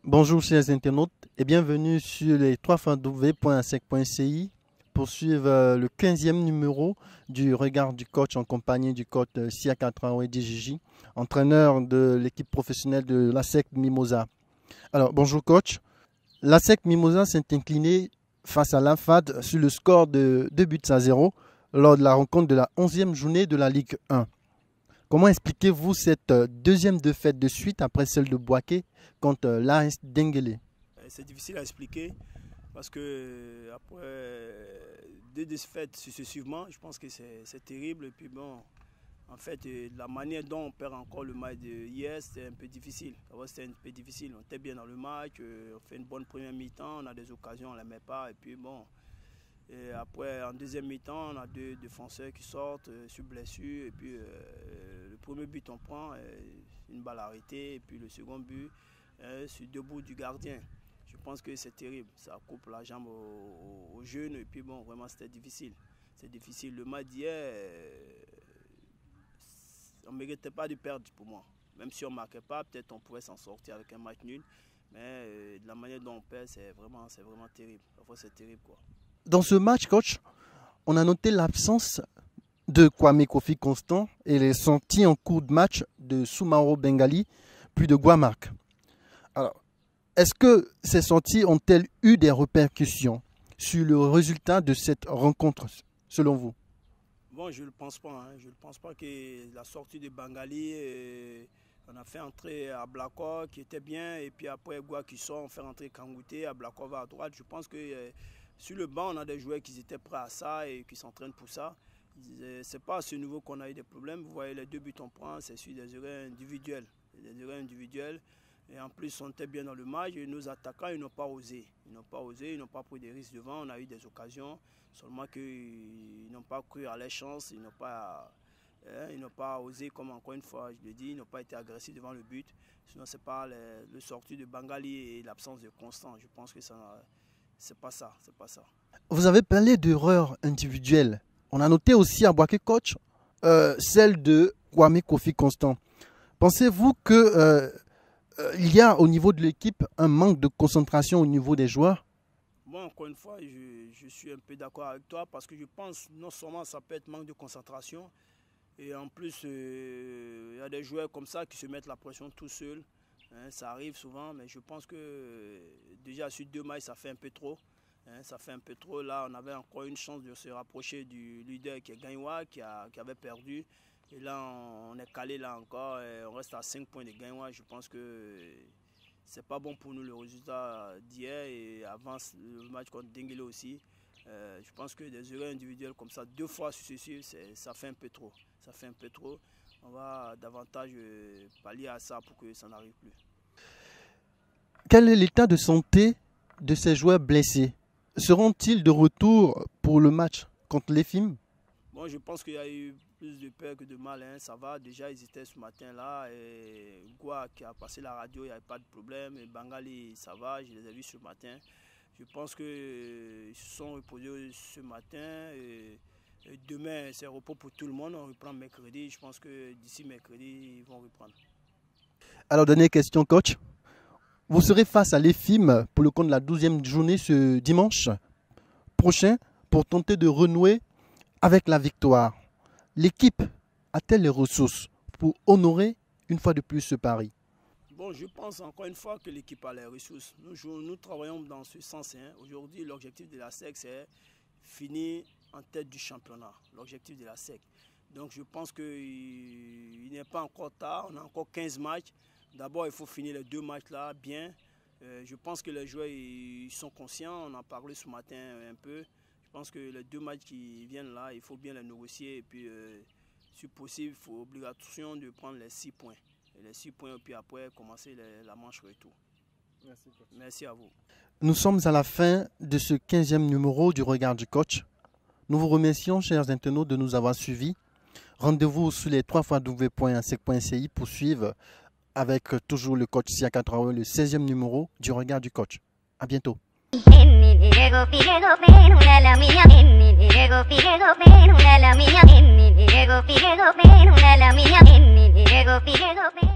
Bonjour chers internautes et bienvenue sur les www.asec.ci pour suivre le 15e numéro du regard du coach en compagnie du coach Siaka Traoré Djigui, entraîneur de l'équipe professionnelle de l'ASEC Mimosa. Alors bonjour coach, l'ASEC Mimosa s'est incliné face à l'AFAD sur le score de 2-0 lors de la rencontre de la 11e journée de la Ligue 1. Comment expliquez-vous cette deuxième défaite de suite après celle de Bouaké contre l'AS Denguélé? C'est difficile à expliquer parce que après deux défaites successivement, je pense que c'est terrible. Et puis bon, en fait, la manière dont on perd encore le match hier, c'était un peu difficile. C'était un peu difficile. On était bien dans le match, on fait une bonne première mi-temps, on a des occasions, on ne les met pas. Et puis bon, et après en deuxième mi-temps, on a deux défenseurs qui sortent sur blessure. Et puis le premier but on prend, une balle arrêtée. Et puis le second but, sur deux bouts du gardien. Je pense que c'est terrible. Ça coupe la jambe aux jeunes. Et puis bon, vraiment c'était difficile. C'est difficile. Le match d'hier, on ne méritait pas de perdre pour moi. Même si on ne marquait pas, peut-être on pourrait s'en sortir avec un match nul. Mais de la manière dont on perd, c'est vraiment terrible. Parfois c'est terrible quoi. Dans ce match, coach, on a noté l'absence de Kwame Kofi Constant et les sorties en cours de match de Soumaro Bengali, puis de Guamark. Alors, est-ce que ces sorties ont-elles eu des répercussions sur le résultat de cette rencontre, selon vous? Bon, je ne le pense pas. Je ne pense pas que la sortie de Bengali, on a fait entrer à Blakor qui était bien, et puis après Gua qui sort, on fait rentrer Kangouté, à Blakor va à droite. Je pense que sur le banc, on a des joueurs qui étaient prêts à ça et qui s'entraînent pour ça. Ce n'est pas à ce niveau qu'on a eu des problèmes. Vous voyez, les deux buts qu'on prend, c'est sur des erreurs individuelles. Et en plus, on était bien dans le match. Et nos attaquants, ils n'ont pas osé. Ils n'ont pas pris des risques devant. On a eu des occasions. Seulement qu'ils n'ont pas cru à leur chance. Ils n'ont pas osé, comme encore une fois, je le dis, ils n'ont pas été agressifs devant le but. Sinon, ce n'est pas le sortie de Bengali et l'absence de Constant. Je pense que c'est pas ça. Vous avez parlé d'erreurs individuelles. On a noté aussi à Bouaké coach celle de Kwame Kofi Constant. Pensez-vous que il y a au niveau de l'équipe un manque de concentration au niveau des joueurs? Bon, encore une fois, je suis un peu d'accord avec toi parce que je pense non seulement ça peut être manque de concentration et en plus il y a des joueurs comme ça qui se mettent la pression tout seuls. Ça arrive souvent, mais je pense que déjà sur deux matchs, ça fait un peu trop. Ça fait un peu trop. Là, on avait encore une chance de se rapprocher du leader qui est Gagnoua, qui avait perdu. Et là, on est calé là encore. On reste à 5 points de Gagnoua. Je pense que c'est pas bon pour nous le résultat d'hier et avant le match contre Denguélé aussi. Je pense que des erreurs individuelles comme ça, deux fois successives, ça fait un peu trop. On va davantage pallier à ça pour que ça n'arrive plus. Quel est l'état de santé de ces joueurs blessés? Seront-ils de retour pour le match contre l'EFIM? Bon, je pense qu'il y a eu plus de peur que de mal. Ça va, déjà ils étaient ce matin-là. Gua qui a passé la radio, il n'y avait pas de problème. Et Bengali, ça va, je les ai vus ce matin. Je pense qu'ils se sont reposés ce matin. Et demain, c'est repos pour tout le monde. On reprend mercredi. Je pense que d'ici mercredi, ils vont reprendre. Alors, dernière question, coach. Vous serez face à l'EFIM pour le compte de la 12e journée ce dimanche prochain pour tenter de renouer avec la victoire. L'équipe a-t-elle les ressources pour honorer une fois de plus ce pari? Bon, je pense encore une fois que l'équipe a les ressources. Nous travaillons dans ce sens. Aujourd'hui, l'objectif de la SEC, c'est finir en tête du championnat. L'objectif de la SEC. Donc je pense qu'il n'est pas encore tard. On a encore 15 matchs. D'abord, il faut finir les deux matchs-là bien. Je pense que les joueurs ils sont conscients. On en parlait ce matin un peu. Je pense que les deux matchs qui viennent là, il faut bien les négocier. Et puis, si possible, il faut obligation de prendre les 6 points. Et les 6 points, et puis après, commencer la manche retour. Merci à vous. Nous sommes à la fin de ce 15e numéro du Regard du Coach. Nous vous remercions, chers internautes, de nous avoir suivis. Rendez-vous sur les www.asec.ci pour suivre avec toujours le coach Siaka Traoré, le 16e numéro du regard du coach. À bientôt. Diego Figueroa,